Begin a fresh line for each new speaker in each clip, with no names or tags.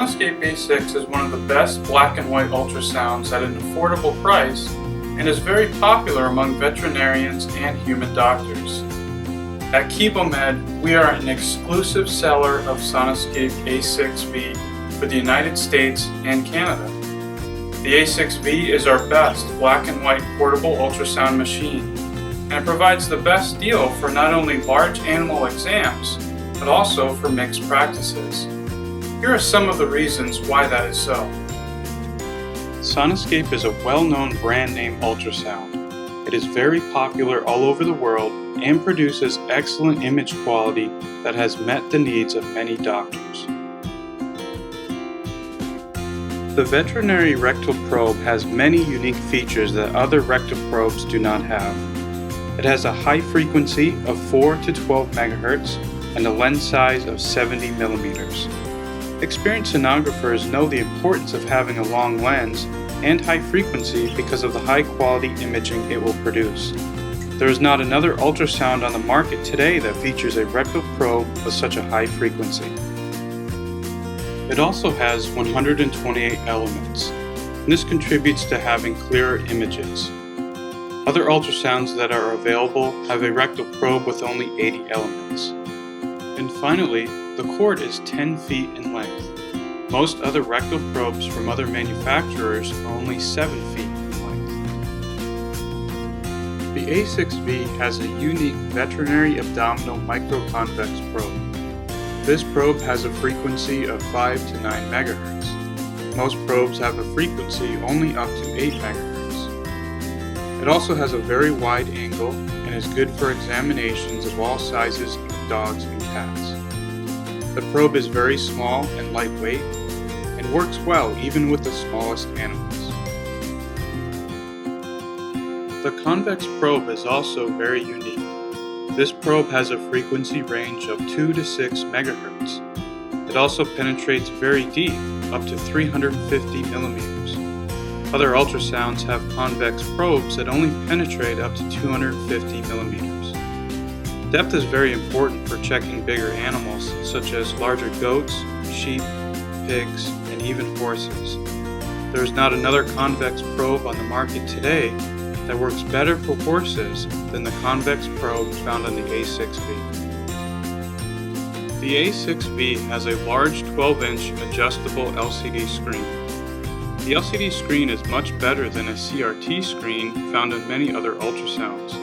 Sonoscape A6 is one of the best black and white ultrasounds at an affordable price and is very popular among veterinarians and human doctors. At KiboMed, we are an exclusive seller of Sonoscape A6V for the United States and Canada. The A6V is our best black and white portable ultrasound machine, and it provides the best deal for not only large animal exams, but also for mixed practices. Here are some of the reasons why that is so. Sonoscape is a well-known brand name ultrasound. It is very popular all over the world and produces excellent image quality that has met the needs of many doctors. The veterinary rectal probe has many unique features that other rectal probes do not have. It has a high frequency of 4 to 12 MHz and a lens size of 70 millimeters. Experienced sonographers know the importance of having a long lens and high frequency because of the high quality imaging it will produce. There is not another ultrasound on the market today that features a rectal probe with such a high frequency. It also has 128 elements, and this contributes to having clearer images. Other ultrasounds that are available have a rectal probe with only 80 elements. And finally, the cord is 10 feet in length. Most other rectal probes from other manufacturers are only 7 feet in length. The A6V has a unique veterinary abdominal microconvex probe. This probe has a frequency of 5 to 9 MHz. Most probes have a frequency only up to 8 MHz. It also has a very wide angle and is good for examinations of all sizes of dogs and cats. The probe is very small and lightweight and works well even with the smallest animals. The convex probe is also very unique. This probe has a frequency range of 2 to 6 MHz. It also penetrates very deep, up to 350 millimeters. Other ultrasounds have convex probes that only penetrate up to 250 millimeters. Depth is very important for checking bigger animals, such as larger goats, sheep, pigs, and even horses. There is not another convex probe on the market today that works better for horses than the convex probe found on the A6V. The A6V has a large 12-inch adjustable LCD screen. The LCD screen is much better than a CRT screen found in many other ultrasounds.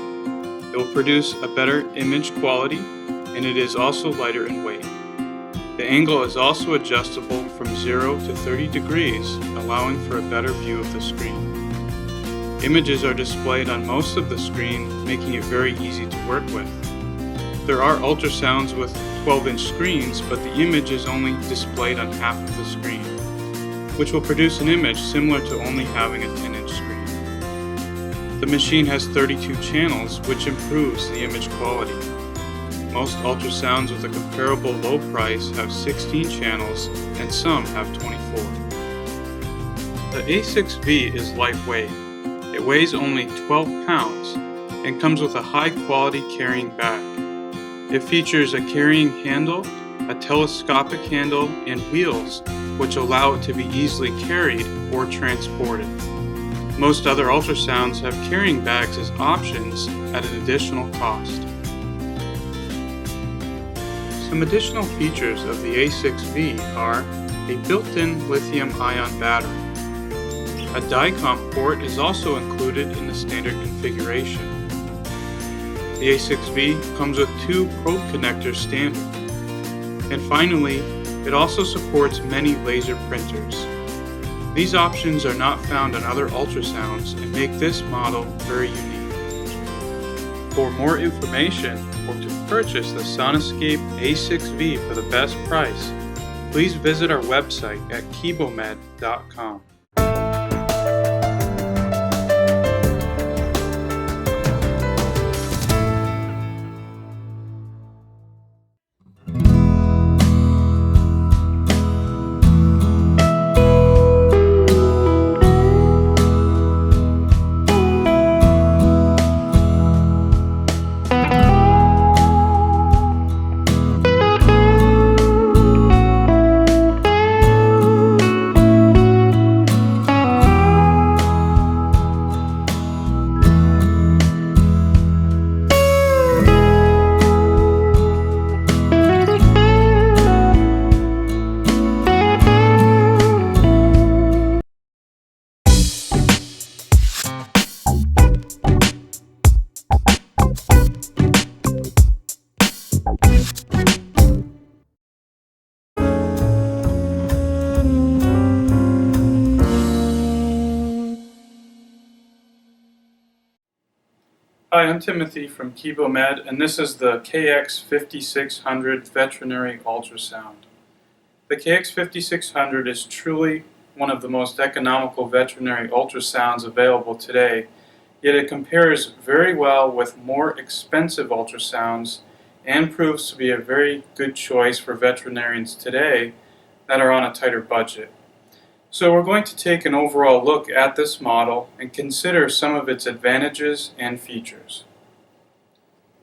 It will produce a better image quality, and it is also lighter in weight. The angle is also adjustable from 0 to 30 degrees, allowing for a better view of the screen. Images are displayed on most of the screen, making it very easy to work with. There are ultrasounds with 12-inch screens, but the image is only displayed on half of the screen, which will produce an image similar to only having a 10-inch screen. The machine has 32 channels, which improves the image quality. Most ultrasounds with a comparable low price have 16 channels, and some have 24. The A6V is lightweight. It weighs only 12 pounds and comes with a high-quality carrying bag. It features a carrying handle, a telescopic handle, and wheels, which allow it to be easily carried or transported. Most other ultrasounds have carrying bags as options at an additional cost. Some additional features of the A6V are a built-in lithium-ion battery. A DICOM port is also included in the standard configuration. The A6V comes with 2 probe connectors standard. And finally, it also supports many laser printers. These options are not found on other ultrasounds and make this model very unique. For more information or to purchase the Sonoscape A6V for the best price, please visit our website at kibomed.com. Hi, I'm Timothy from KiboMed, and this is the KX5600 Veterinary Ultrasound. The KX5600 is truly one of the most economical veterinary ultrasounds available today, yet it compares very well with more expensive ultrasounds and proves to be a very good choice for veterinarians today that are on a tighter budget. So we're going to take an overall look at this model and consider some of its advantages and features.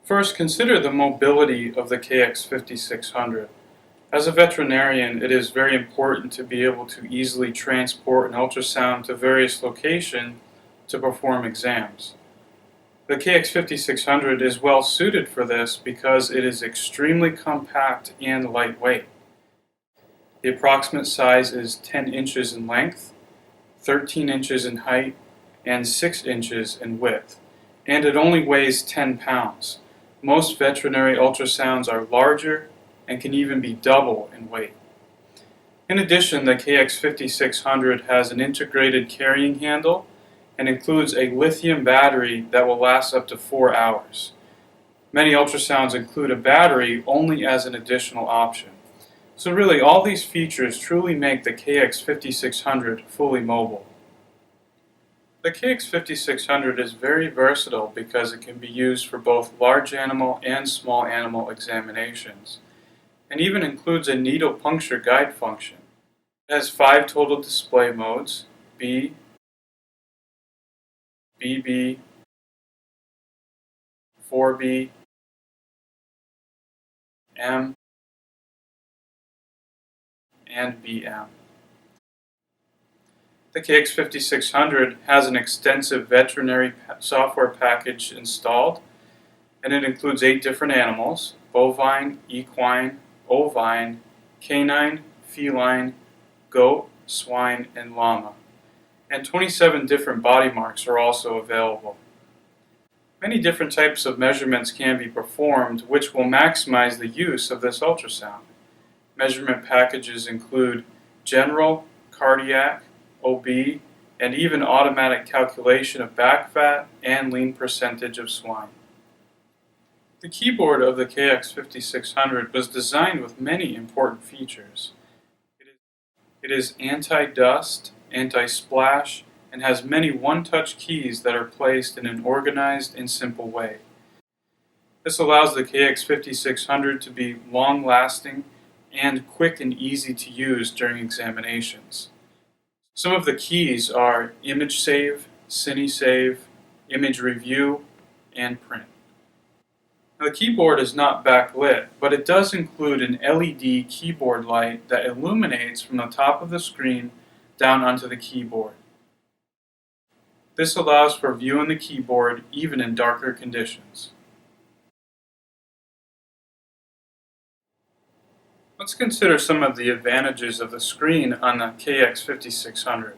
First, consider the mobility of the KX5600. As a veterinarian, it is very important to be able to easily transport an ultrasound to various locations to perform exams. The KX5600 is well suited for this because it is extremely compact and lightweight. The approximate size is 10 inches in length, 13 inches in height, and 6 inches in width, and it only weighs 10 pounds. Most veterinary ultrasounds are larger and can even be double in weight. In addition, the KX5600 has an integrated carrying handle and includes a lithium battery that will last up to 4 hours. Many ultrasounds include a battery only as an additional option. So really, all these features truly make the KX5600 fully mobile. The KX5600 is very versatile because it can be used for both large animal and small animal examinations, and even includes a needle puncture guide function. It has 5 total display modes: B, BB, 4B, M, and BM. The KX5600 has an extensive veterinary software package installed, and it includes 8 different animals: bovine, equine, ovine, canine, feline, goat, swine, and llama. And 27 different body marks are also available. Many different types of measurements can be performed, which will maximize the use of this ultrasound. Measurement packages include general, cardiac, OB, and even automatic calculation of back fat and lean percentage of swine. The keyboard of the KX5600 was designed with many important features. It is anti-dust, anti-splash, and has many one-touch keys that are placed in an organized and simple way. This allows the KX5600 to be long-lasting and quick and easy to use during examinations. Some of the keys are Image Save, Cine Save, Image Review, and Print. Now, the keyboard is not backlit, but it does include an LED keyboard light that illuminates from the top of the screen down onto the keyboard. This allows for viewing the keyboard even in darker conditions. Let's consider some of the advantages of the screen on the KX5600.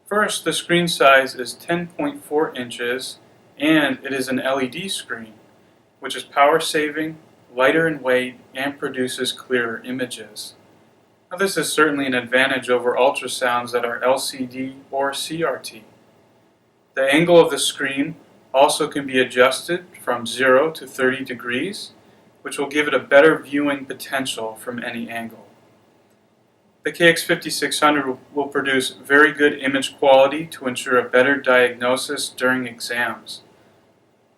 First, the screen size is 10.4 inches and it is an LED screen, which is power saving, lighter in weight, and produces clearer images. Now, this is certainly an advantage over ultrasounds that are LCD or CRT. The angle of the screen also can be adjusted from 0 to 30 degrees, which will give it a better viewing potential from any angle. The KX5600 will produce very good image quality to ensure a better diagnosis during exams.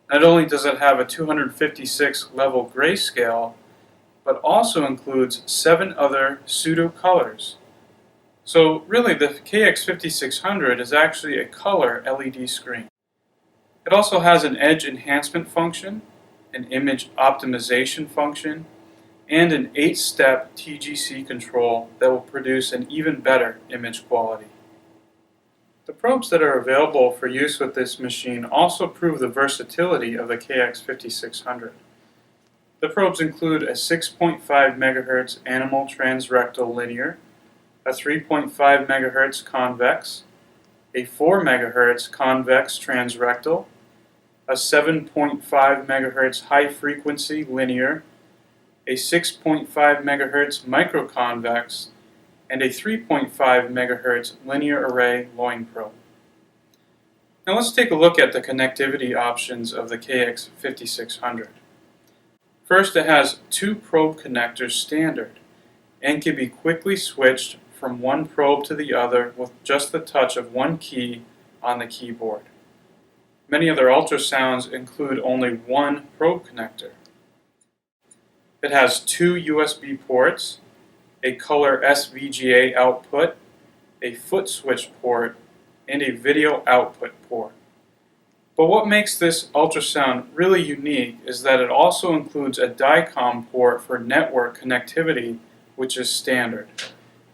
Not only does it have a 256 level grayscale, but also includes 7 other pseudo colors. So really, the KX5600 is actually a color LED screen. It also has an edge enhancement function, an image optimization function, and an 8-step TGC control that will produce an even better image quality. The probes that are available for use with this machine also prove the versatility of the KX5600. The probes include a 6.5 MHz animal transrectal linear, a 3.5 MHz convex, a 4 MHz convex transrectal, a 7.5 MHz high-frequency linear, a 6.5 MHz microconvex, and a 3.5 MHz linear array loin probe. Now let's take a look at the connectivity options of the KX5600. First, it has two probe connectors standard and can be quickly switched from one probe to the other with just the touch of one key on the keyboard. Many other ultrasounds include only one probe connector. It has two USB ports, a color SVGA output, a foot switch port, and a video output port. But what makes this ultrasound really unique is that it also includes a DICOM port for network connectivity, which is standard.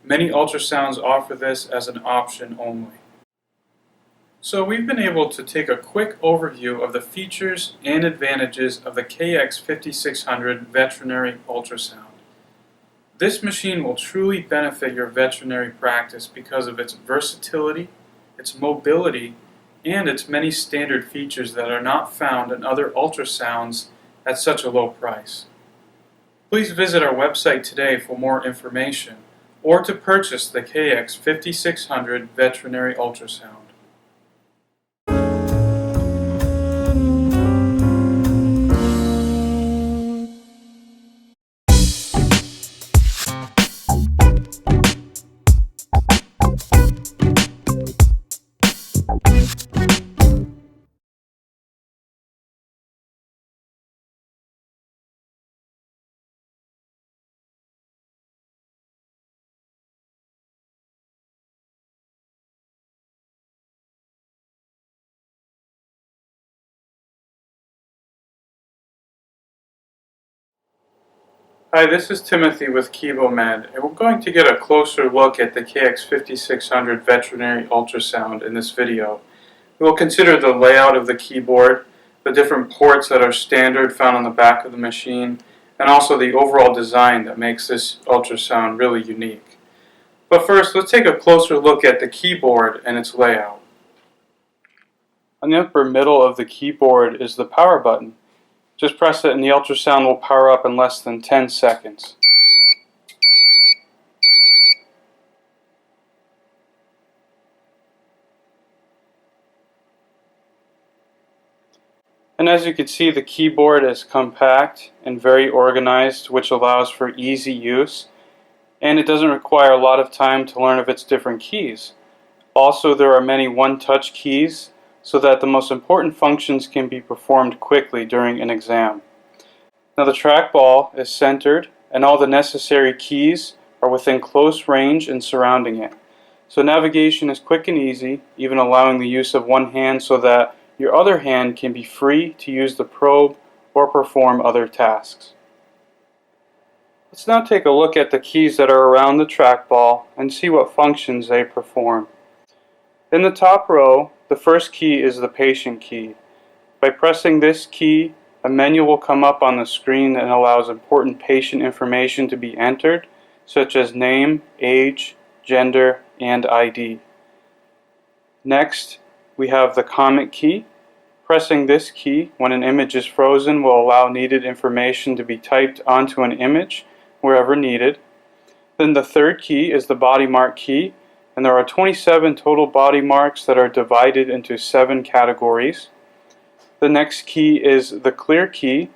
Many ultrasounds offer this as an option only. So we've been able to take a quick overview of the features and advantages of the KX5600 veterinary ultrasound. This machine will truly benefit your veterinary practice because of its versatility, its mobility, and its many standard features that are not found in other ultrasounds at such a low price. Please visit our website today for more information or to purchase the KX5600 veterinary ultrasound. Hi, this is Timothy with KiboMed, and we're going to get a closer look at the KX5600 veterinary ultrasound in this video. We will consider the layout of the keyboard, the different ports that are standard found on the back of the machine, and also the overall design that makes this ultrasound really unique. But first, let's take a closer look at the keyboard and its layout. On the upper middle of the keyboard is the power button. Just press it and the ultrasound will power up in less than 10 seconds. And as you can see, the keyboard is compact and very organized, which allows for easy use, and it doesn't require a lot of time to learn of its different keys. Also, there are many one-touch keys so that the most important functions can be performed quickly during an exam. Now the trackball is centered and all the necessary keys are within close range and surrounding it. So navigation is quick and easy, even allowing the use of one hand so that your other hand can be free to use the probe or perform other tasks. Let's now take a look at the keys that are around the trackball and see what functions they perform. In the top row, the first key is the patient key. By pressing this key, a menu will come up on the screen that allows important patient information to be entered, such as name, age, gender, and ID. Next, we have the comment key. Pressing this key when an image is frozen will allow needed information to be typed onto an image wherever needed. Then the third key is the body mark key, and there are 27 total body marks that are divided into 7 categories. The next key is the clear key,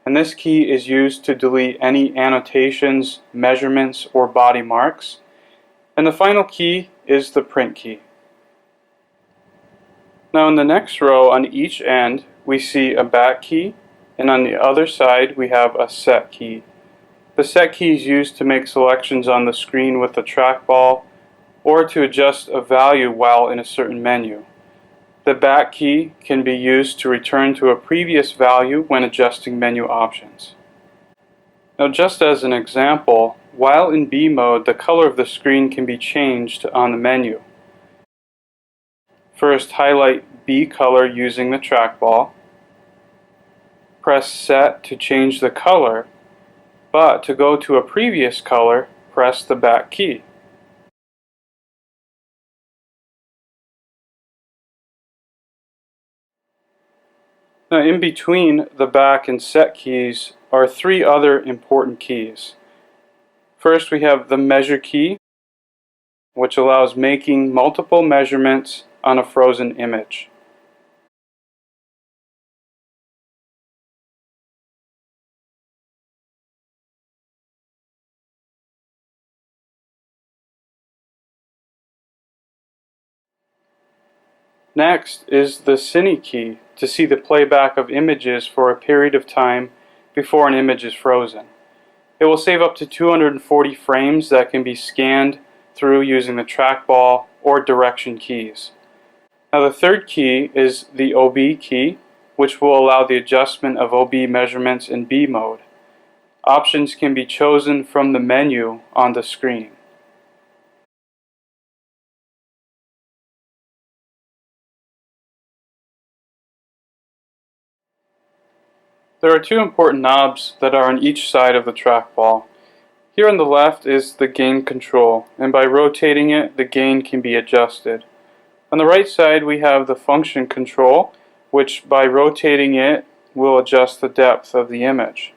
and this key is used to delete any annotations, measurements, or body marks. And the final key is the print key. Now in the next row on each end we see a back key, and on the other side we have a set key. The set key is used to make selections on the screen with the trackball or to adjust a value while in a certain menu. The back key can be used to return to a previous value when adjusting menu options. Now just as an example, while in B mode, the color of the screen can be changed on the menu. First, highlight B color using the trackball. Press Set to change the color, but to go to a previous color, press the back key. Now in between the back and set keys are 3 other important keys. First we have the measure key, which allows making multiple measurements on a frozen image. Next is the Cine key to see the playback of images for a period of time before an image is frozen. It will save up to 240 frames that can be scanned through using the trackball or direction keys. Now the third key is the OB key, which will allow the adjustment of OB measurements in B mode. Options can be chosen from the menu on the screen. There are two important knobs that are on each side of the trackball. Here on the left is the gain control, and by rotating it, the gain can be adjusted. On the right side we have the function control, which by rotating it will adjust the depth of the image.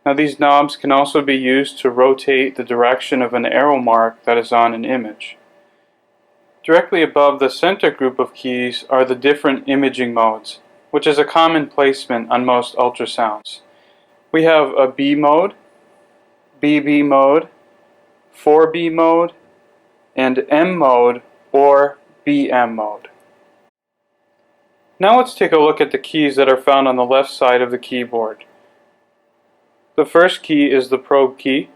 Now these knobs can also be used to rotate the direction of an arrow mark that is on an image. Directly above the center group of keys are the different imaging modes, which is a common placement on most ultrasounds. We have a B mode, BB mode, 4B mode, and M mode or BM mode. Now let's take a look at the keys that are found on the left side of the keyboard. The first key is the probe key.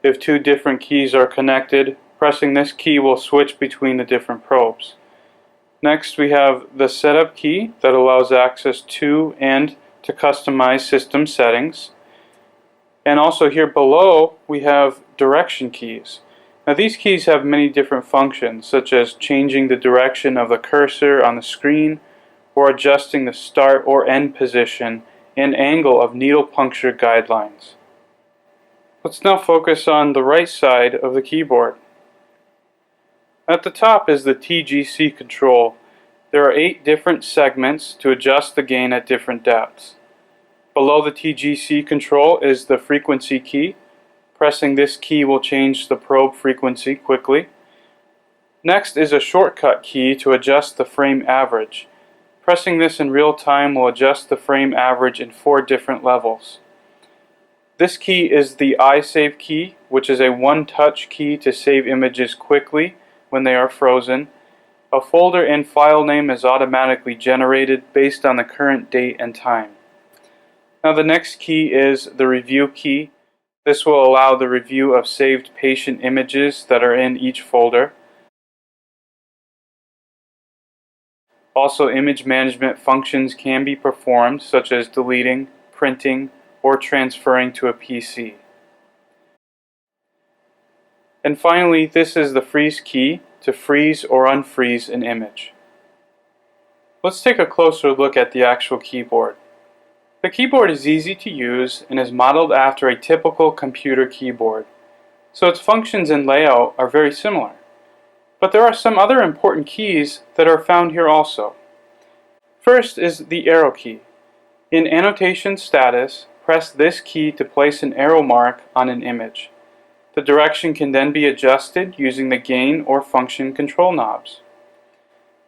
If two different keys are connected, pressing this key will switch between the different probes. Next we have the setup key that allows access to and to customize system settings. And also here below we have direction keys. Now these keys have many different functions, such as changing the direction of the cursor on the screen or adjusting the start or end position and angle of needle puncture guidelines. Let's now focus on the right side of the keyboard. At the top is the TGC control. There are 8 different segments to adjust the gain at different depths. Below the TGC control is the frequency key. Pressing this key will change the probe frequency quickly. Next is a shortcut key to adjust the frame average. Pressing this in real time will adjust the frame average in 4 different levels. This key is the iSave key, which is a one-touch key to save images quickly when they are frozen. A folder and file name is automatically generated based on the current date and time. Now the next key is the review key. This will allow the review of saved patient images that are in each folder. Also, image management functions can be performed, such as deleting, printing, or transferring to a PC. And finally, this is the freeze key to freeze or unfreeze an image. Let's take a closer look at the actual keyboard. The keyboard is easy to use and is modeled after a typical computer keyboard, so its functions and layout are very similar. But there are some other important keys that are found here also. First is the arrow key. In annotation status, press this key to place an arrow mark on an image. The direction can then be adjusted using the gain or function control knobs.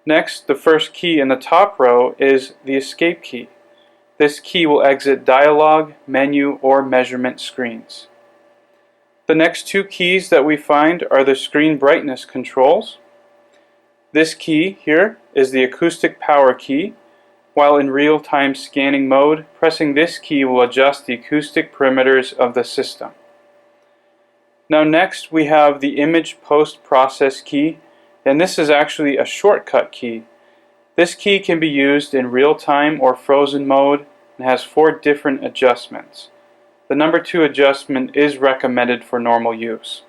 Next, the first key in the top row is the escape key. This key will exit dialog, menu, or measurement screens. The next 2 keys that we find are the screen brightness controls. This key here is the acoustic power key. While in real-time scanning mode, pressing this key will adjust the acoustic parameters of the system. Now next we have the image post-process key, and this is actually a shortcut key. This key can be used in real-time or frozen mode and has 4 different adjustments. The number 2 adjustment is recommended for normal use.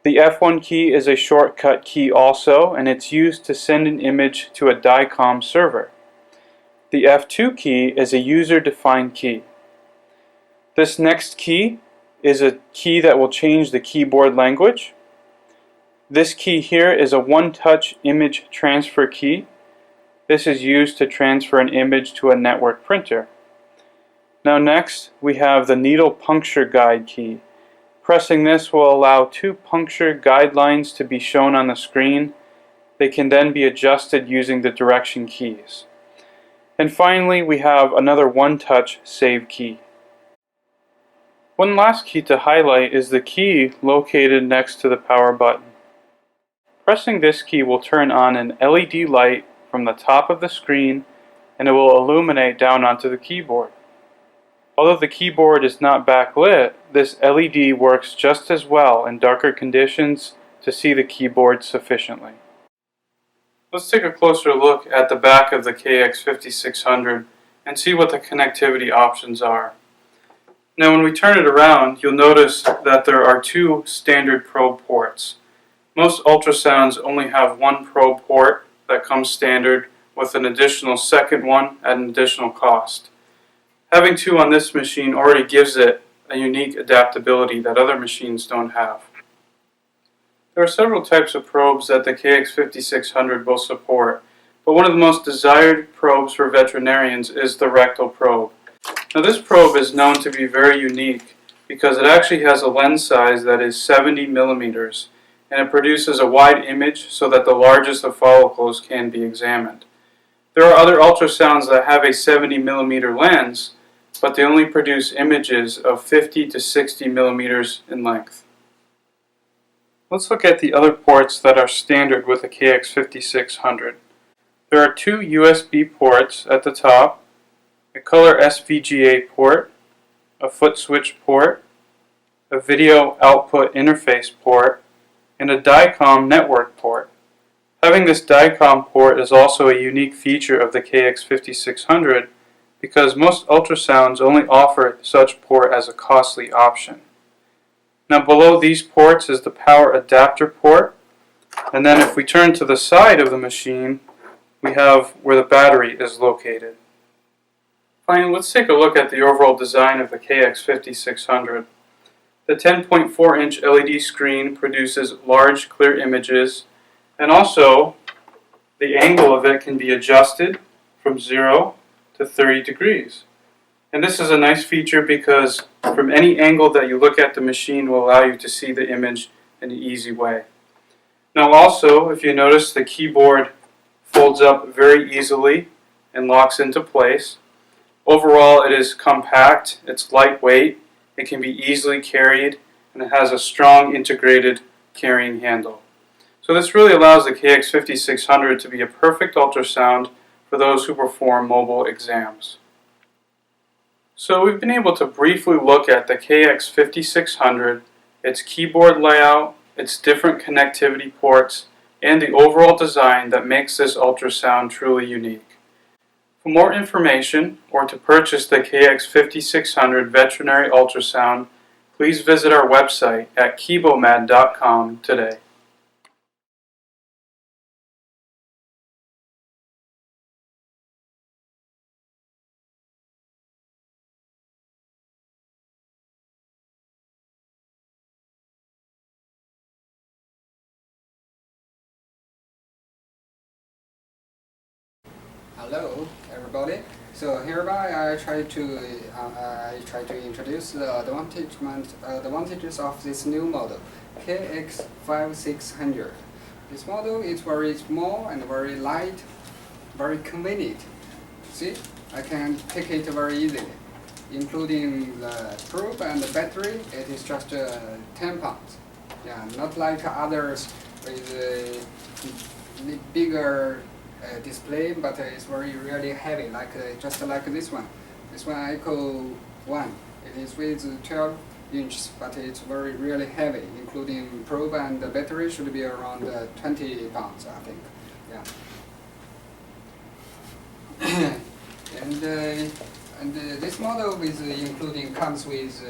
The F1 key is a shortcut key also, and it's used to send an image to a DICOM server. The F2 key is a user-defined key. This next key is a key that will change the keyboard language. This key here is a one-touch image transfer key. This is used to transfer an image to a network printer. Now next we have the needle puncture guide key. Pressing this will allow 2 puncture guidelines to be shown on the screen. They can then be adjusted using the direction keys. And finally we have another one-touch save key. One last key to highlight is the key located next to the power button. Pressing this key will turn on an LED light from the top of the screen and it will illuminate down onto the keyboard. Although the keyboard is not backlit, this LED works just as well in darker conditions to see the keyboard sufficiently. Let's take a closer look at the back of the KX5600 and see what the connectivity options are. Now when we turn it around, you'll notice that there are two standard probe ports. Most ultrasounds only have one probe port that comes standard with an additional second one at an additional cost. Having two on this machine already gives it a unique adaptability that other machines don't have. There are several types of probes that the KX5600 will support, but one of the most desired probes for veterinarians is the rectal probe. Now this probe is known to be very unique because it actually has a lens size that is 70 millimeters and it produces a wide image so that the largest of follicles can be examined. There are other ultrasounds that have a 70 millimeter lens, but they only produce images of 50 to 60 millimeters in length. Let's look at the other ports that are standard with the KX5600. There are two USB ports at the top, a color SVGA port, a foot switch port, a video output interface port, and a DICOM network port. Having this DICOM port is also a unique feature of the KX5600 because most ultrasounds only offer such port as a costly option. Now below these ports is the power adapter port, and then if we turn to the side of the machine, we have where the battery is located. Finally, let's take a look at the overall design of the KX5600. The 10.4-inch LED screen produces large, clear images, and also the angle of it can be adjusted from 0 to 30 degrees. And this is a nice feature because from any angle that you look at the machine will allow you to see the image in an easy way. Now also, if you notice, the keyboard folds up very easily and locks into place. Overall, it is compact, it's lightweight, it can be easily carried, and it has a strong integrated carrying handle. So this really allows the KX5600 to be a perfect ultrasound for those who perform mobile exams. So we've been able to briefly look at the KX5600, its keyboard layout, its different connectivity ports, and the overall design that makes this ultrasound truly unique. For more information or to purchase the KX5600 veterinary ultrasound, please visit our website at kebomad.com today.
Hello, everybody. So hereby I try to introduce the advantages of this new model, KX5600. This model is very small and very light, very convenient. See, I can take it very easily, including the probe and the battery. It is just 10 pounds. Yeah, not like others with a bigger display, but it's really heavy, like just like this one. This one Echo 1. It is with 12 inches, but it's really heavy, including probe and the battery should be around 20 pounds, I think. Yeah. and this model comes with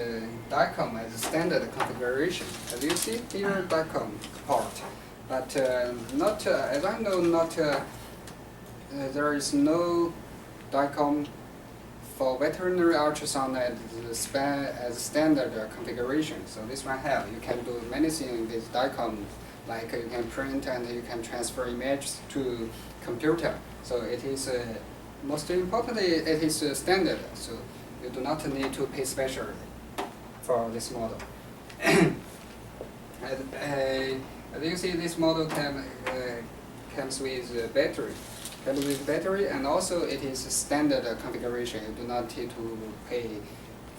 DICOM as a standard configuration. As you see here, DICOM port, but as I know, there is no DICOM for veterinary ultrasound as standard configuration. So this one you can do many things with DICOM, like you can print and you can transfer images to computer. So it is most importantly, it is standard. So you do not need to pay specially for this model. As you see, this model comes with battery. And also it is a standard configuration. You do not need to pay.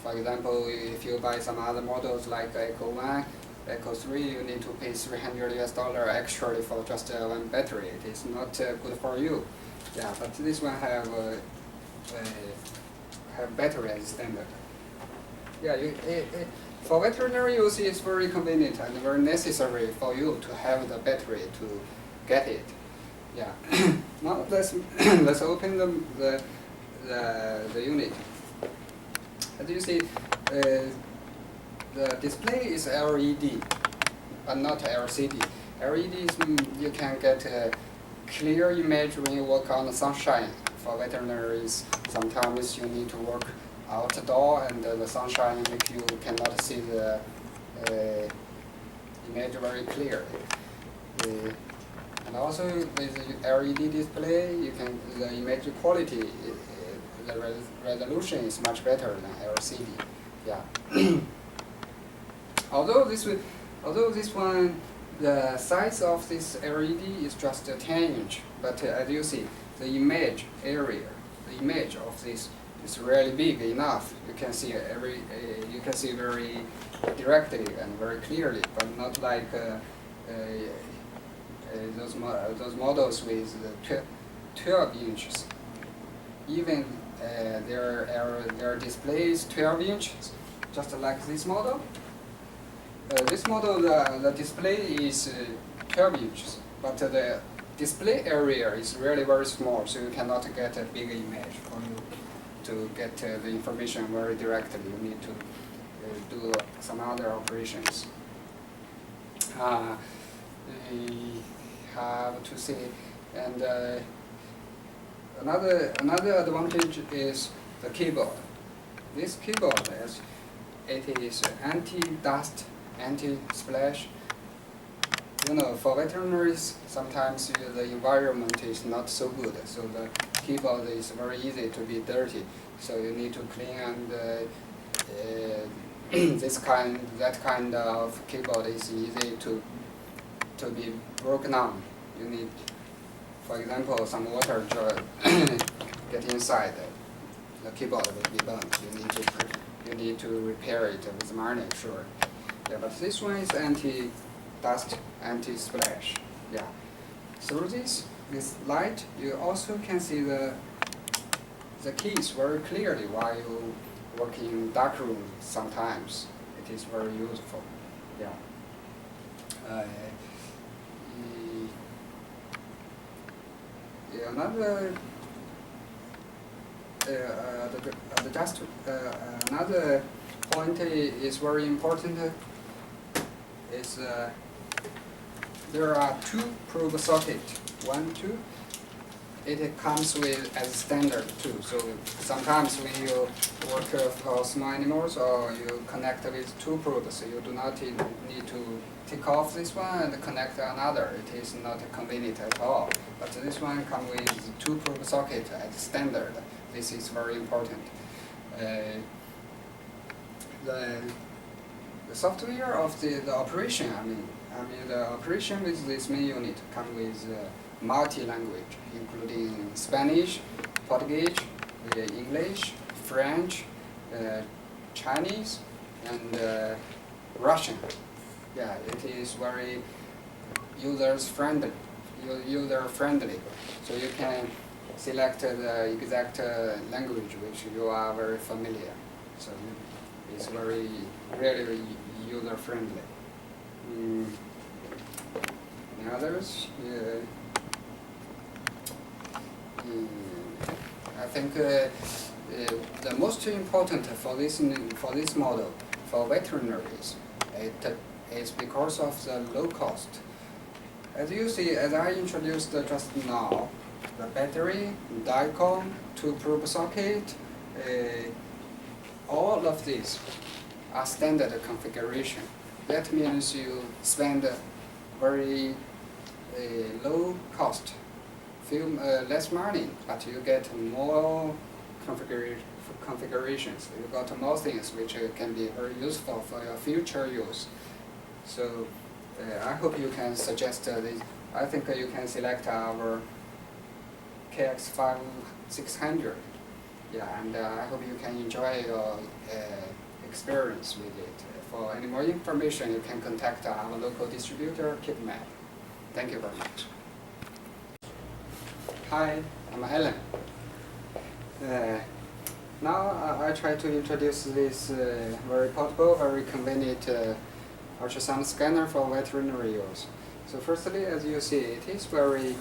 For example, if you buy some other models like Echo 1, Echo 3, you need to pay $300 extra for just one battery. It is not good for you. Yeah, but this one have battery as standard. Yeah, for veterinary use, it's very convenient and very necessary for you to have the battery to get it. Yeah. Now let's open the unit. As you see, the display is LED, but not LCD. LED is you can get a clear image when you work on the sunshine. For veterinaries, sometimes you need to work outdoor and the sunshine make you cannot see the image very clearly. And also with the LED display, the image quality, the resolution is much better than LCD. Yeah. although this one, the size of this LED is just 10 inch, but as you see, the image area, the image of this is really big enough. You can see you can see very directly and very clearly, but not like those models with 12 inches. Even their display is 12 inches, just like this model. This model, the display is 12 inches, but the display area is really very small, so you cannot get a big image for you to get the information very directly. You need to do some other operations. We have to see, and another advantage is the keyboard. This keyboard it is anti-dust, anti-splash. You know, for veterinaries, sometimes the environment is not so good, so the keyboard is very easy to be dirty. So you need to clean, and that kind of keyboard is easy to be broken on. You need, for example, some water get inside the keyboard will be burnt. You need to repair it with money, sure. Yeah, but this one is anti-dust, anti-splash. Yeah. Through this light, you also can see the keys very clearly while you work in dark room. Sometimes it is very useful. Yeah. Another another point is very important. Is there are two probe sockets, 1, 2. It comes with as standard too. So sometimes when you work for small animals or you connect with two probes, so you do not need to take off this one and connect another. It is not convenient at all. But this one comes with two probe sockets as standard. This is very important. The software of the operation, I mean the operation with this main unit comes with multi-language, including Spanish, Portuguese, English, French, Chinese, and Russian. Yeah, it is very user-friendly. So you can select the exact language which you are very familiar. So it's really user-friendly. And others, I think the most important for this model for veterinaries, it is because of the low cost. As you see, as I introduced just now, the battery, DICOM, two probe socket, all of these are standard configuration. That means you spend very low cost, less money, but you get more configurations. You got more things which can be very useful for your future use. So I hope you can suggest this. I think you can select our KX5600. Yeah, and I hope you can enjoy your experience with it. For any more information, you can contact our local distributor, KitMap. Thank you very much. Hi. I'm Alan. Now I try to introduce this very portable, very convenient ultrasound scanner for veterinary use. So firstly, as you see, it is very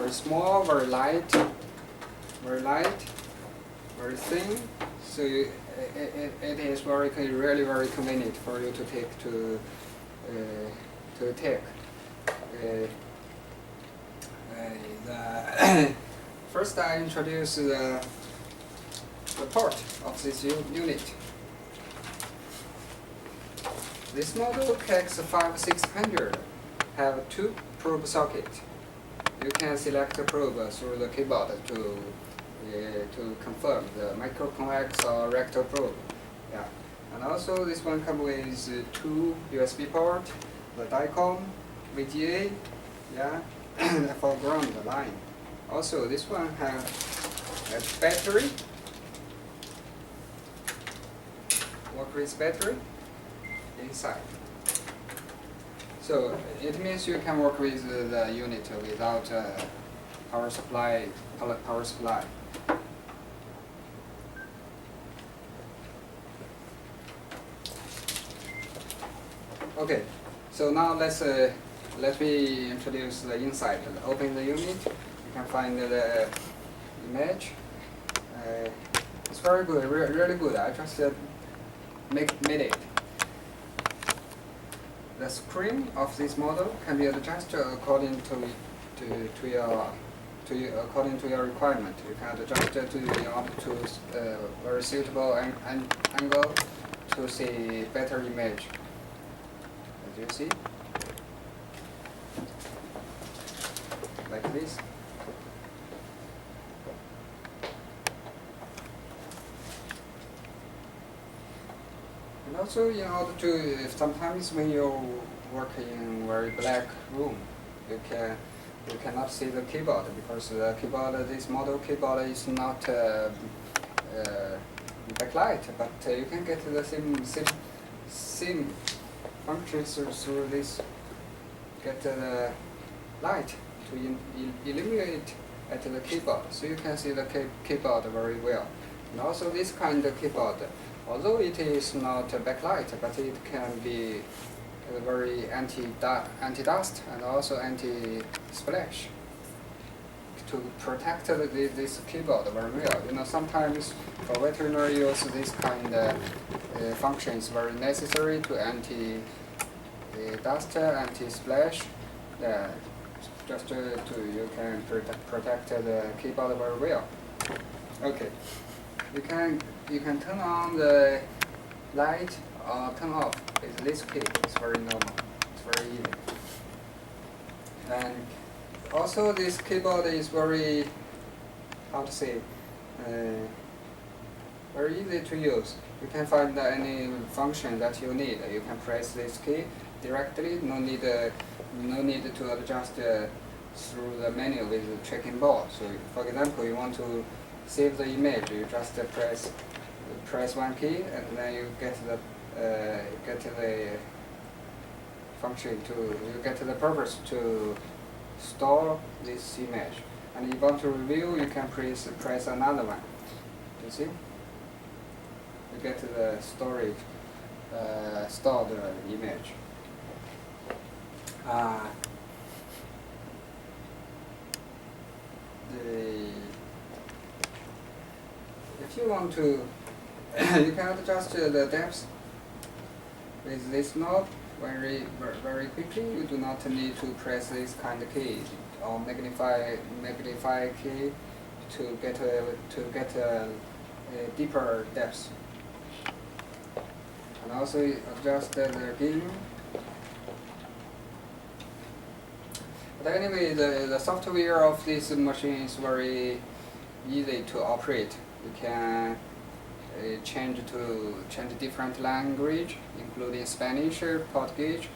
small, very light, very thin. So it is really very convenient for you to take First, I introduce the port of this unit. This model KX5600 have two probe sockets. You can select a probe through the keyboard to confirm the microconvex or rectal probe. Yeah. And also this one comes with two USB ports, the DICOM, VGA, yeah, for ground line. Also this one has a battery, work with battery inside. So it means you can work with the unit without power supply. Okay, so now let me introduce the inside. Open the unit. You can find the image. It's very good, really good. I just made it. The screen of this model can be adjusted according to your requirement. You can adjust it to a very suitable angle to see better image. As you see, like this. And also, in order to, sometimes when you work in very black room, you cannot see the keyboard because the keyboard, this model keyboard is not backlight, but you can get the same functions through this. Get the light to illuminate at the keyboard, so you can see the keyboard very well. And also this kind of keyboard, although it is not backlight, but it can be very anti-dust and also anti-splash to protect this keyboard very well. You know, sometimes for veterinary use, this kind of function is very necessary to anti-dust, anti-splash. Just you can protect the keyboard very well. Okay. You can turn on the light or turn off with this key. It's very normal. It's very easy. And also this keyboard is very, how to say, very easy to use. You can find any function that you need. You can press this key directly. No need to adjust through the menu with the tracking ball. So, for example, you want to save the image, you just press one key, and then you get the function you get the purpose to store this image. And if you want to review, you can press another one. You see? You get the storage, store the image. If you want to, you can adjust the depth with this knob very quickly. You do not need to press this kind of key or magnify key to get a deeper depth. And also adjust the gain. But anyway, the software of this machine is very easy to operate. You can change different language, including Spanish, Portuguese,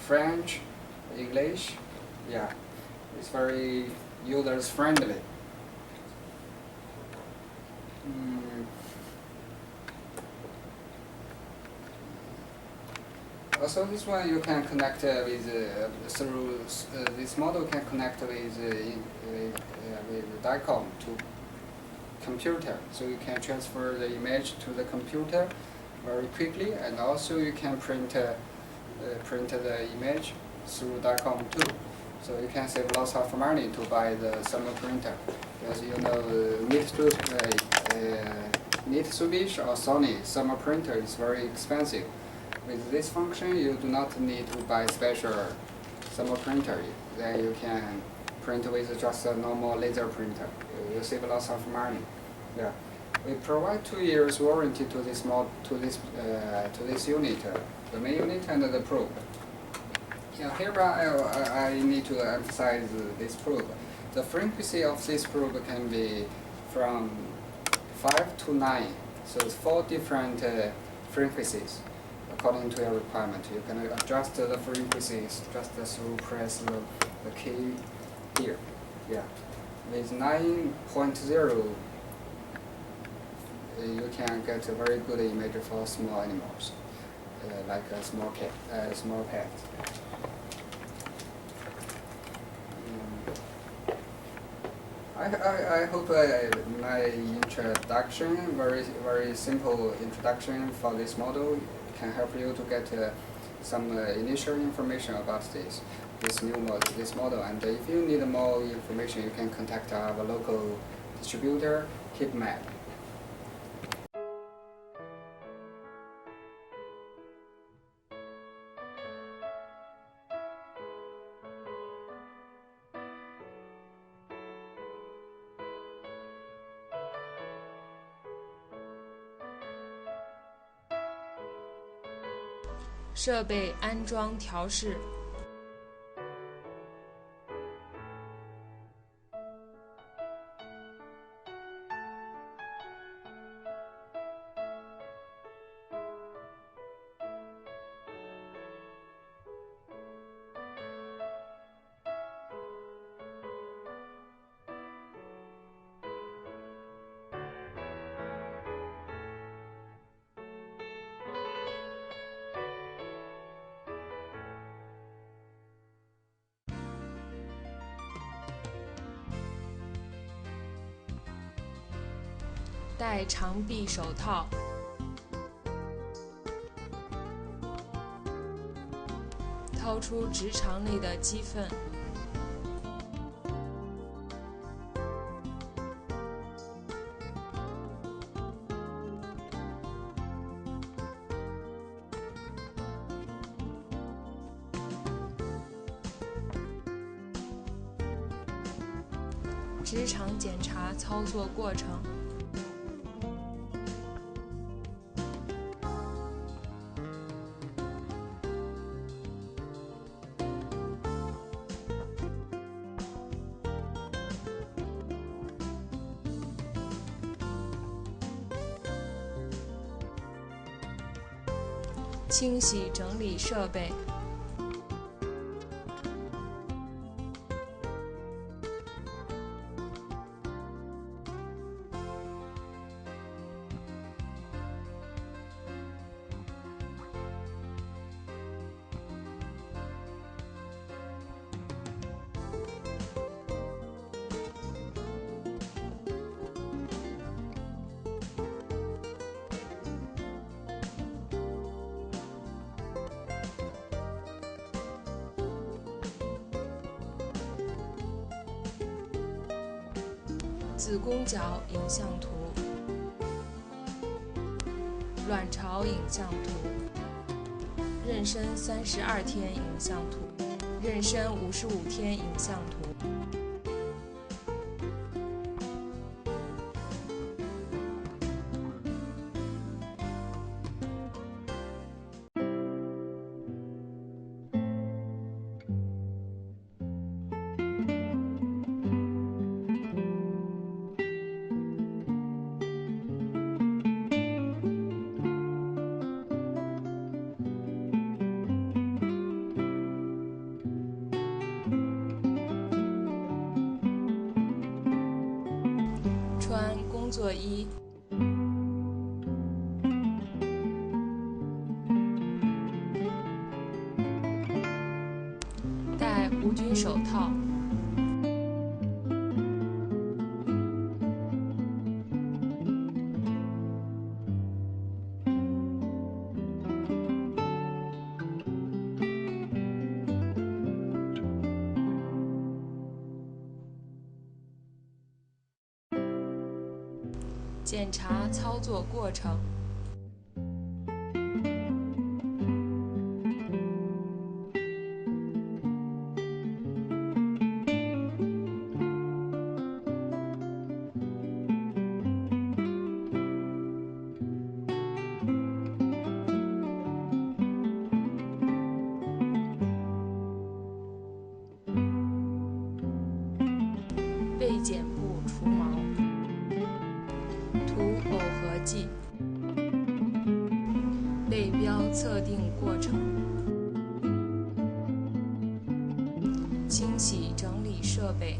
French, English. Yeah, it's very user friendly. Also, this one you can connect with through this model can connect with with DICOM to computer, so you can transfer the image to the computer very quickly, and also you can print the image through DICOM too. So you can save lots of money to buy the summer printer. As you know, Mitsubishi or Sony summer printer is very expensive. With this function, you do not need to buy special summer printer. Then you can print with just a normal laser printer. You save lots of money. Yeah, we provide 2 years warranty to this unit, the main unit and the probe. Yeah, here I need to emphasize this probe. The frequency of this probe can be from 5 to 9, so it's 4 different frequencies according to your requirement. You can adjust the frequencies just through press the key here. Yeah, with 9.0 you can get a very good image for small animals, like a small cat, small pet. I hope my introduction, very simple introduction for this model, can help you to get some initial information about this model. And if you need more information, you can contact our local distributor, KeepMap.
设备安装调试。戴长臂手套，掏出直肠内的鸡粪，直肠检查操作过程。清洗整理设备，子宫角影像图，卵巢影像图，妊娠32天影像图，妊娠55天影像图。穿工作衣，戴无菌手套，检查操作过程。背剪部除毛，图耦合剂，背标测定过程，清洗整理设备。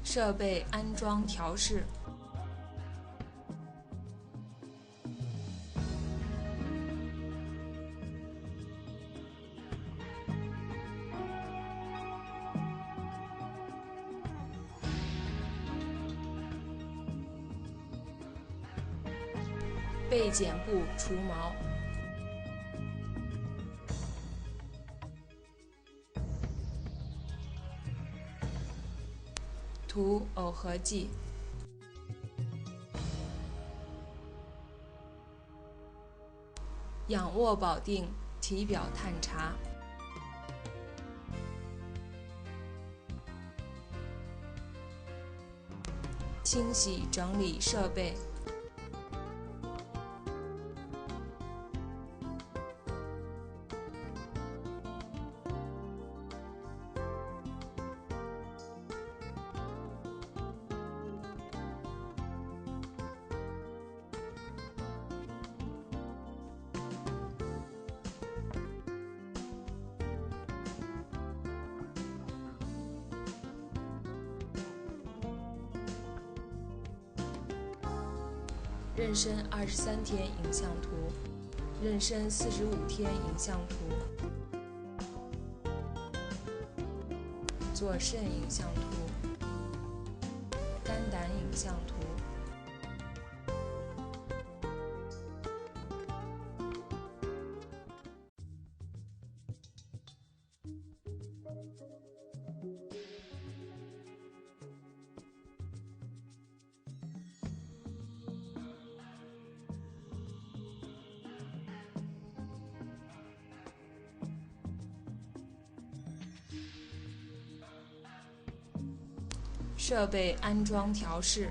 设备安装调试。背剪部除毛，涂耦合剂，仰卧保定体表探查，清洗整理设备。妊娠23天影像图，妊娠45天影像图，左肾影像图，肝胆影像图。设备安装调试。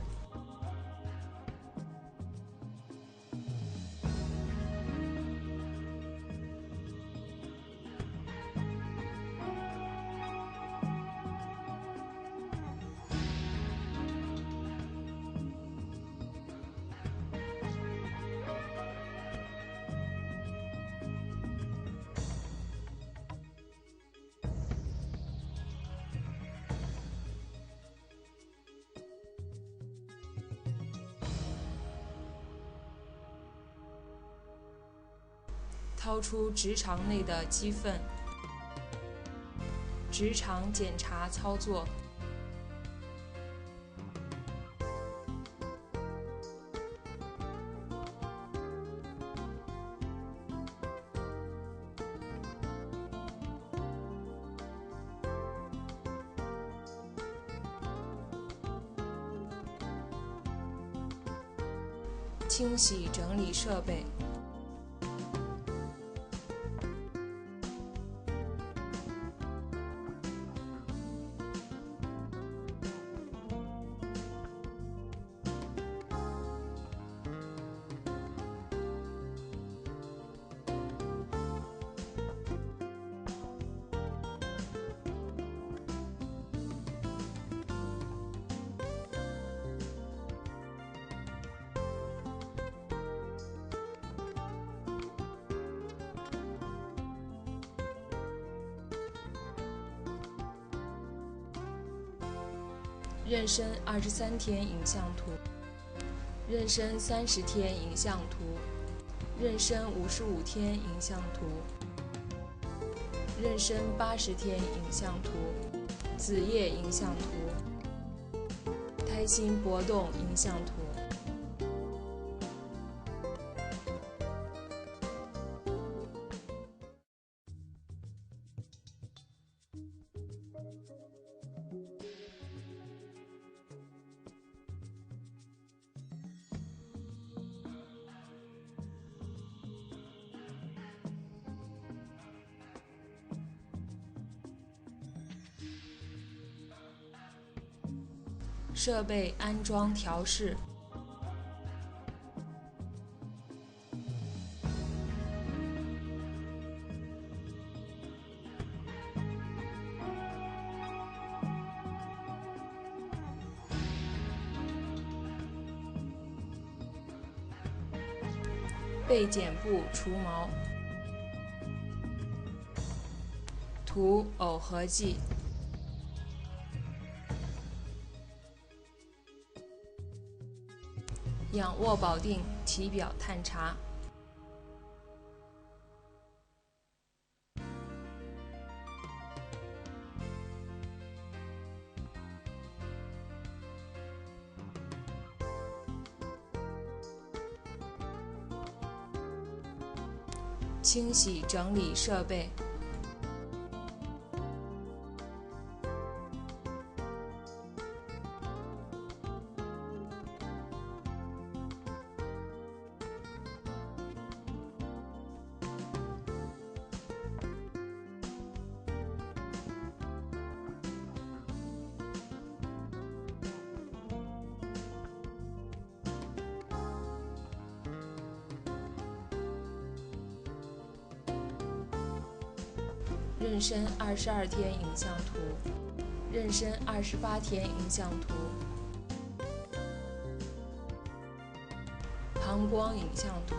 掏出直肠内的鸡粪，直肠检查操作。清洗整理设备。妊娠23天影像图，妊娠30天影像图，妊娠55天影像图，妊娠80天影像图，子叶影像图，胎心搏动影像图。设备安装调试。背剪布除毛。图耦合剂。仰卧保定体表探查。清洗整理设备。妊娠22天影像图，妊娠28天影像图，膀胱影像图。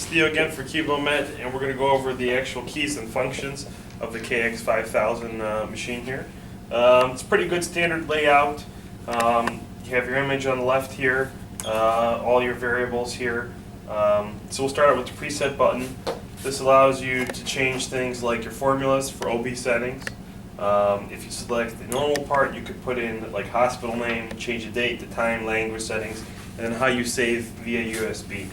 Theo again for KiboMed, and we're going to go over the actual keys and functions of the KX5000 machine here. It's a pretty good standard layout. You have your image on the left here, all your variables here. So we'll start out with the preset button. This allows you to change things like your formulas for OB settings. If you select the normal part, you could put in like hospital name, change the date, the time, language settings, and then how you save via USB.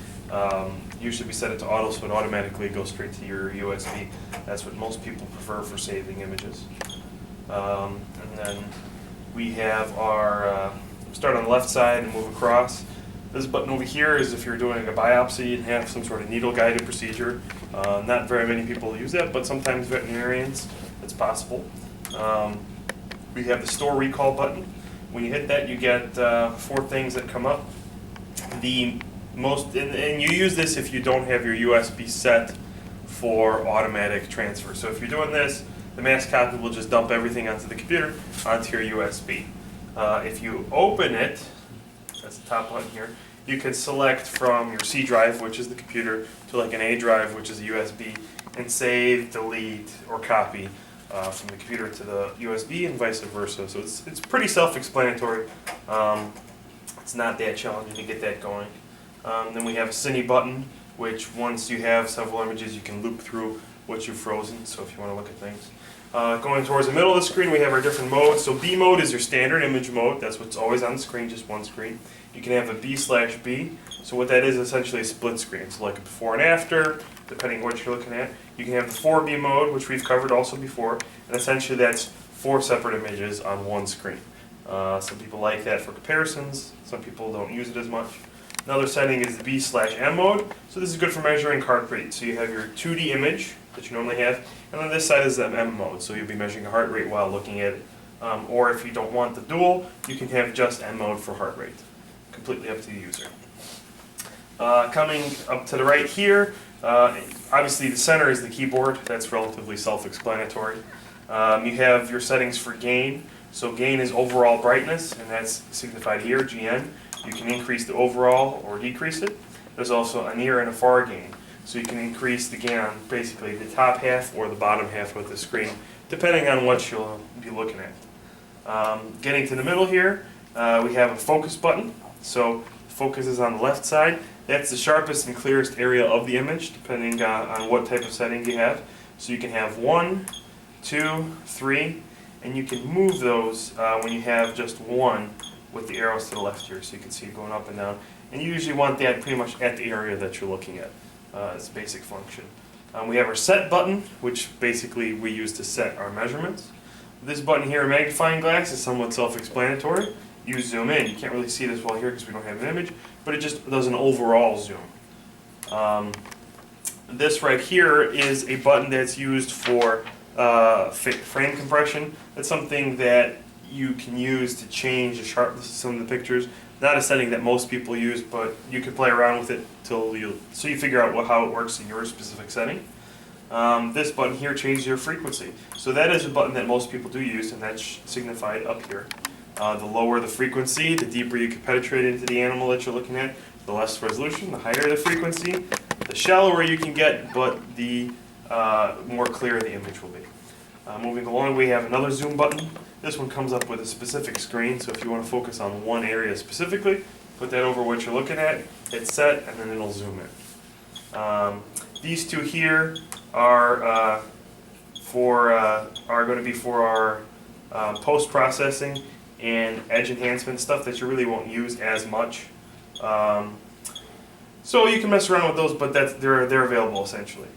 Usually we set it to auto, so it automatically goes straight to your USB. That's what most people prefer for saving images. And then we have our, start on the left side and move across. This button over here is if you're doing a biopsy and have some sort of needle-guided procedure. Not very many people use that, but sometimes veterinarians, it's possible. We have the store recall button. When you hit that, you get 4 things that come up. And you use this if you don't have your USB set for automatic transfer. So if you're doing this, the mass copy will just dump everything onto the computer, onto your USB. If you open it, that's the top button here, you can select from your C drive, which is the computer, to like an A drive, which is a USB, and save, delete, or copy from the computer to the USB and vice versa. So it's pretty self-explanatory. It's not that challenging to get that going. Then we have a Cine button, which once you have several images, you can loop through what you've frozen, so if you want to look at things. Going towards the middle of the screen, we have our different modes. So B mode is your standard image mode. That's what's always on the screen, just one screen. You can have a B/B. So what that is essentially a split screen. So like a before and after, depending on what you're looking at. You can have the 4B mode, which we've covered also before. And essentially that's 4 separate images on one screen. Some people like that for comparisons. Some people don't use it as much. Another setting is the B/M mode. So this is good for measuring heart rate. So you have your 2D image that you normally have, and on this side is the M mode. So you'll be measuring heart rate while looking at it. Or if you don't want the dual, you can have just M mode for heart rate. Completely up to the user. Coming up to the right here, obviously the center is the keyboard. That's relatively self-explanatory. You have your settings for gain. So gain is overall brightness, and that's signified here, GN. You can increase the overall or decrease it. There's also a near and a far gain. So you can increase the gain on basically the top half or the bottom half of the screen, depending on what you'll be looking at. Getting to the middle here, we have a focus button. So focus is on the left side. That's the sharpest and clearest area of the image, depending on what type of setting you have. So you can have 1, 2, 3, and you can move those when you have just one with the arrows to the left here, so you can see it going up and down. And you usually want that pretty much at the area that you're looking at as a basic function. We have our set button, which basically we use to set our measurements. This button here, magnifying glass, is somewhat self-explanatory. You zoom in. You can't really see this well here because we don't have an image, but it just does an overall zoom. This right here is a button that's used for frame compression. That's something that you can use to change the sharpness of some of the pictures. Not a setting that most people use, but you can play around with it so you figure out how it works in your specific setting. This button here changes your frequency. So that is a button that most people do use, and that's signified up here. The lower the frequency, the deeper you can penetrate into the animal that you're looking at, the less resolution, the higher the frequency, the shallower you can get, but the more clear the image will be. Moving along, we have another zoom button. This one comes up with a specific screen, so if you want to focus on one area specifically, put that over what you're looking at, hit set, and then it'll zoom in. These two here are going to be for our post-processing and edge enhancement stuff that you really won't use as much. So you can mess around with those, but they're available essentially.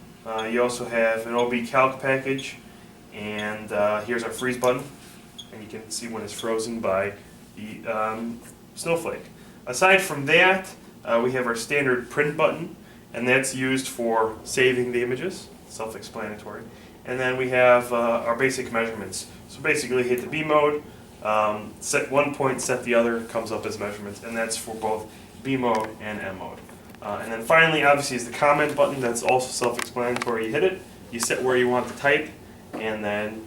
You also have an OB calc package, and here's our freeze button, and you can see when it's frozen by the snowflake. Aside from that, we have our standard print button, and that's used for saving the images, self-explanatory. And then we have our basic measurements. So basically hit the B mode, set one point, set the other, comes up as measurements, and that's for both B mode and M mode. And then finally, obviously, is the comment button. That's also self-explanatory. You hit it, you set where you want to type, and then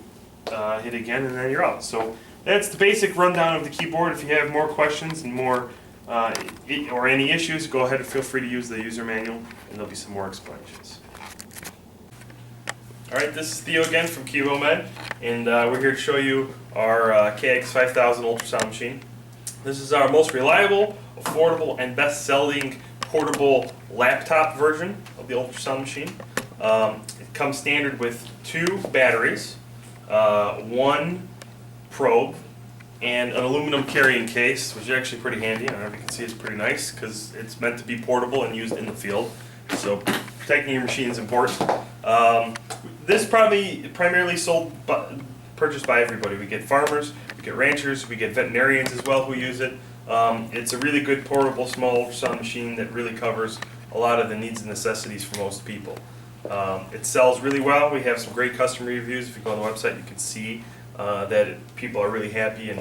hit again, and then you're out. So that's the basic rundown of the keyboard. If you have more questions and more or any issues, go ahead and feel free to use the user manual, and there'll be some more explanations. All right, this is Theo again from Kivo Med, and we're here to show you our KX5000 ultrasound machine. This is our most reliable, affordable, and best-selling portable laptop version of the ultrasound machine. It comes standard with 2 batteries, 1 probe, and an aluminum carrying case, which is actually pretty handy. I don't know if you can see, it's pretty nice because it's meant to be portable and used in the field. So protecting your machine is important. This primarily purchased by everybody. We get farmers, we get ranchers, we get veterinarians as well who use it. It's a really good portable small ultrasound machine that really covers a lot of the needs and necessities for most people. It sells really well. We have some great customer reviews. If you go on the website, you can see that people are really happy and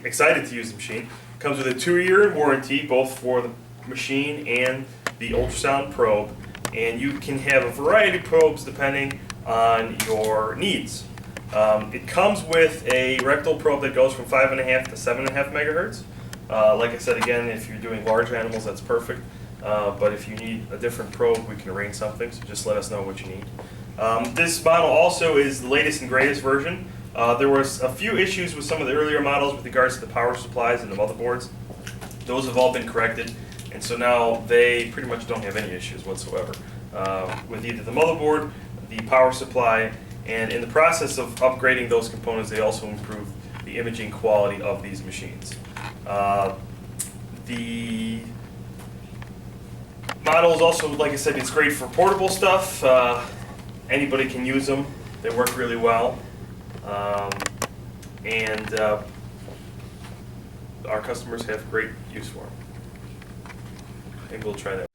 excited to use the machine. It comes with a 2-year warranty, both for the machine and the ultrasound probe, and you can have a variety of probes depending on your needs. It comes with a rectal probe that goes from 5.5 to 7.5 megahertz. Like I said again, if you're doing large animals, that's perfect. But if you need a different probe, we can arrange something, so just let us know what you need. This model also is the latest and greatest version. There was a few issues with some of the earlier models with regards to the power supplies and the motherboards. Those have all been corrected, and so now they pretty much don't have any issues whatsoever with either the motherboard, the power supply, and in the process of upgrading those components, they also improved the imaging quality of these machines. The model is also, like I said, it's great for portable stuff. Anybody can use them. They work really well. And our customers have great use for them. Maybe we'll try that.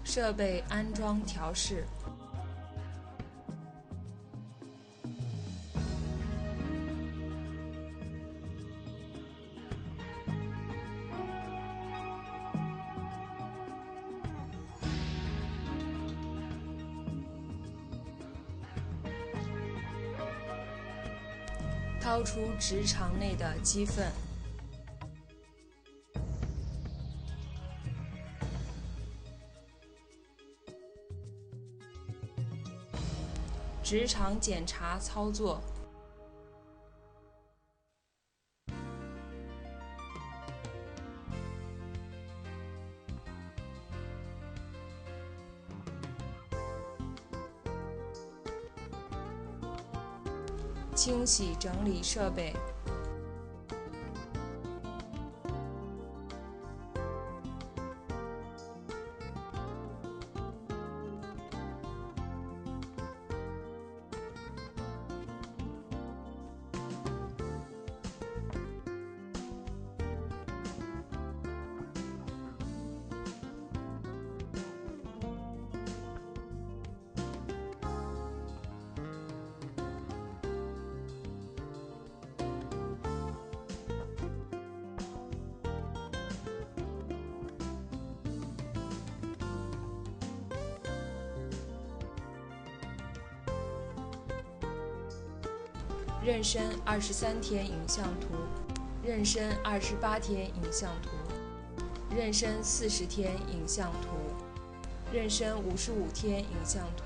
设备安装调试。掏出直肠内的鸡粪。直肠检查操作。清洗整理设备。妊娠23天影像图，妊娠28天影像图，妊娠40天影像图，妊娠55天影像图，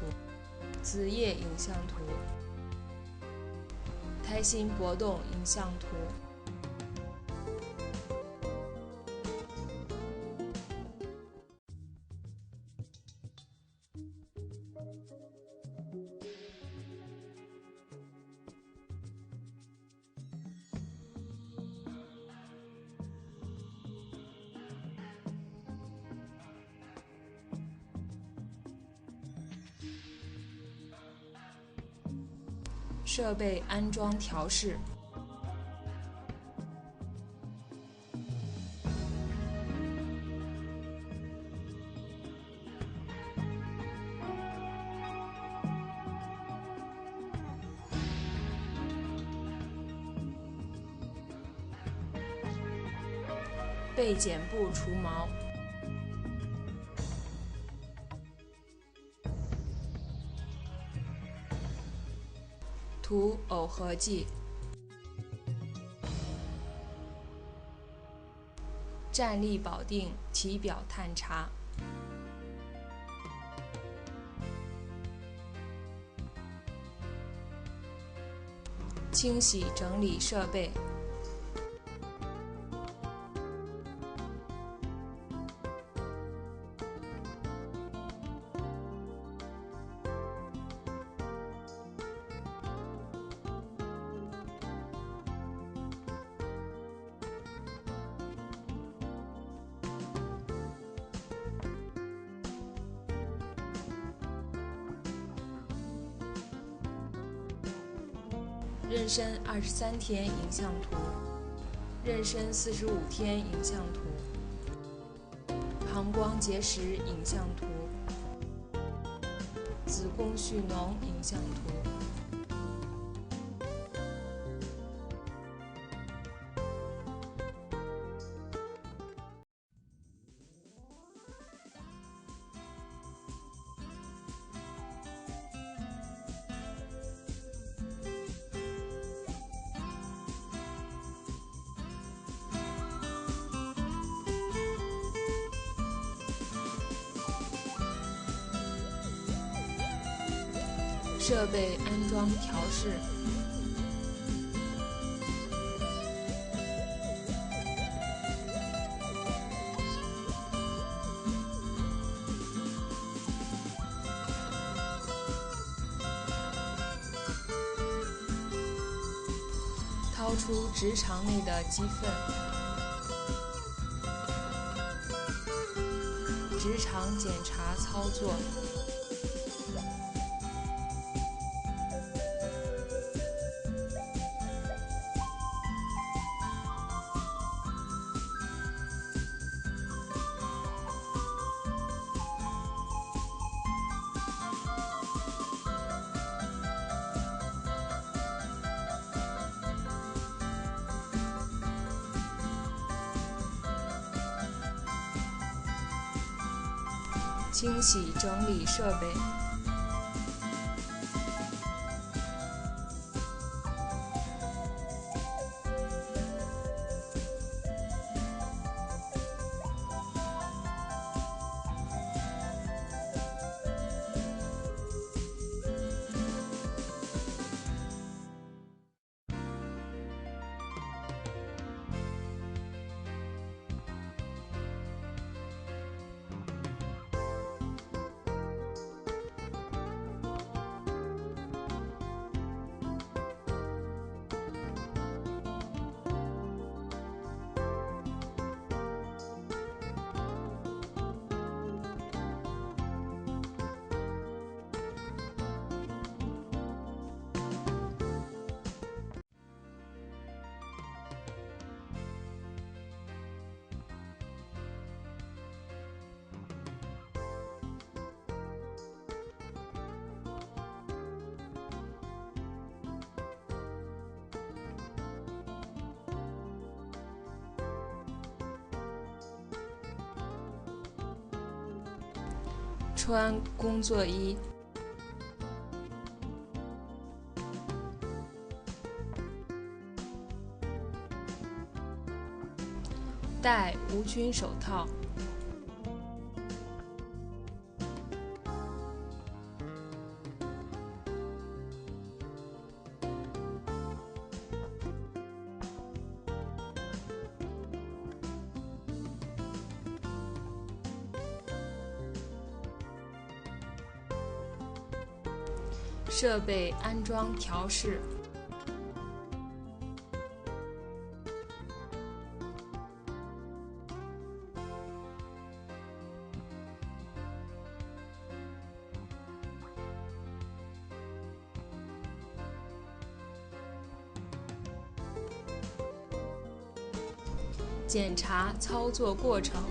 子叶影像图，胎心搏动影像图。设备安装调试。背剪部除毛。图耦合剂。站立保定体表探查。清洗整理设备。妊娠23天影像图，妊娠45天影像图，膀胱结石影像图，子宫蓄脓影像图。设备安装调试。掏出直肠内的鸡粪。直肠检查操作。清洗整理设备。穿工作衣。戴无菌手套。设备安装调试。检查操作过程。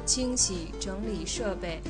清洗整理设备。